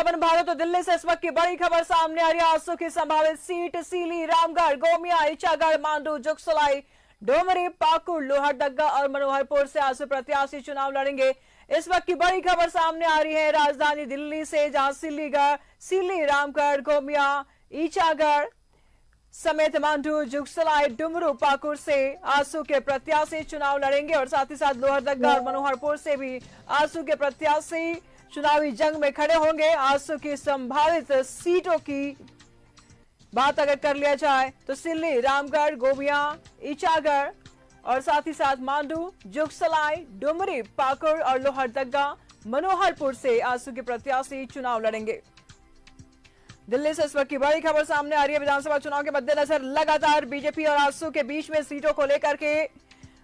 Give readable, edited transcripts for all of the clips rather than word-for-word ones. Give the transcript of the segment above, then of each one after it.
बन भारत तो दिल्ली से इस वक्त की बड़ी खबर सामने आ रही है। आजसू की संभावित सीट सीली, रामगढ़, गोमिया, ईचागढ़, मांडू, जुगसलाई, डोमरी, पाकुड़, लोहरदगा और मनोहरपुर से आजसू प्रत्याशी चुनाव लड़ेंगे। इस वक्त की बड़ी खबर सामने आ रही है राजधानी दिल्ली से, जहां सीली, रामगढ़, गोमिया, ईचागढ़ समेत मांडू, जुगसलाई, डुमरू, पाकुड़ से आजसू के प्रत्याशी चुनाव लड़ेंगे और साथ ही साथ लोहरदगा और मनोहरपुर से भी आजसू के प्रत्याशी चुनावी जंग में खड़े होंगे। आजसू की संभावित सीटों की बात अगर कर लिया जाए तो सिल्ली, रामगढ़, गोमिया, ईचागढ़ और साथ ही साथ मांडू, जुगसलाई, डुमरी, पाकुड़ और लोहरदगा, मनोहरपुर से आजसू के प्रत्याशी चुनाव लड़ेंगे। दिल्ली से इस वक्त की बड़ी खबर सामने आ रही है। विधानसभा चुनाव के मद्देनजर लगातार बीजेपी और आजसू के बीच में सीटों को लेकर के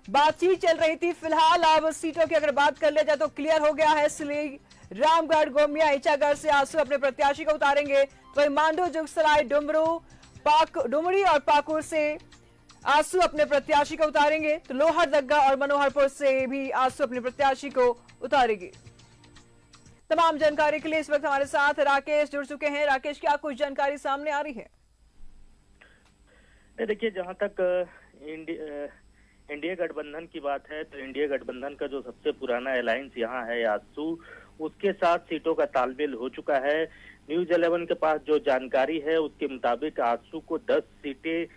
बातचीत चल रही थी। फिलहाल अब सीटों की अगर बात कर लिया जाए तो क्लियर हो गया है। सिल्ली, रामगढ़, गोमिया, ईचागढ़ से आजसू अपने प्रत्याशी को उतारेंगे, तो वही मांडू, जुगसलाई, डुमरी और पाकुड़ से आजसू अपने प्रत्याशी को उतारेंगे, तो लोहरदगा और मनोहरपुर से भी आजसू अपने प्रत्याशी को उतारेगी। तमाम जानकारी के लिए इस वक्त हमारे साथ राकेश जुड़ चुके हैं। राकेश, क्या कुछ जानकारी सामने आ रही है? देखिए, जहां तक इंडिया गठबंधन की बात है तो इंडिया गठबंधन का जो सबसे पुराना अलायंस यहाँ है आजसू, उसके साथ सीटों का तालमेल हो चुका है। न्यूज 11 के पास जो जानकारी है उसके मुताबिक आजसू को 10 सीटें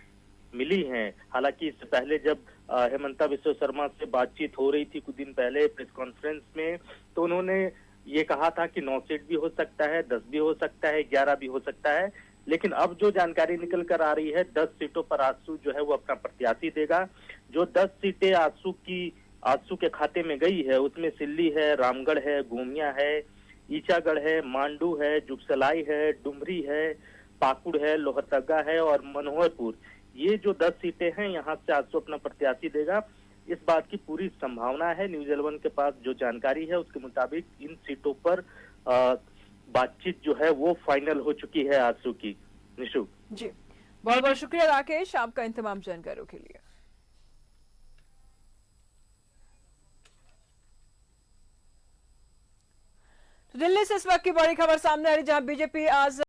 मिली हैं। हालांकि इससे पहले जब हेमंता बिस्वा शर्मा से बातचीत हो रही थी कुछ दिन पहले प्रेस कॉन्फ्रेंस में, तो उन्होंने ये कहा था कि 9 सीट भी हो सकता है, 10 भी हो सकता है, 11 भी हो सकता है। लेकिन अब जो जानकारी निकल कर आ रही है, 10 सीटों पर आजसू जो है वो अपना प्रत्याशी देगा। जो 10 सीटें आजसू के खाते में गई है उसमें सिल्ली है, रामगढ़ है, गोमिया है, ईचागढ़ है, मांडू है, जुगसलाई है, डुमरी है, पाकुड़ है, लोहरदगा है और मनोहरपुर। ये जो 10 सीटें हैं यहाँ से आजसू अपना प्रत्याशी देगा, इस बात की पूरी संभावना है। न्यूज 11 के पास जो जानकारी है उसके मुताबिक इन सीटों पर बातचीत जो है वो फाइनल हो चुकी है आजसू की। निशु जी, बहुत बहुत शुक्रिया राकेश आपका इन तमाम जानकारियों के लिए। तो दिल्ली से इस वक्त की बड़ी खबर सामने आ रही, जहां बीजेपी आज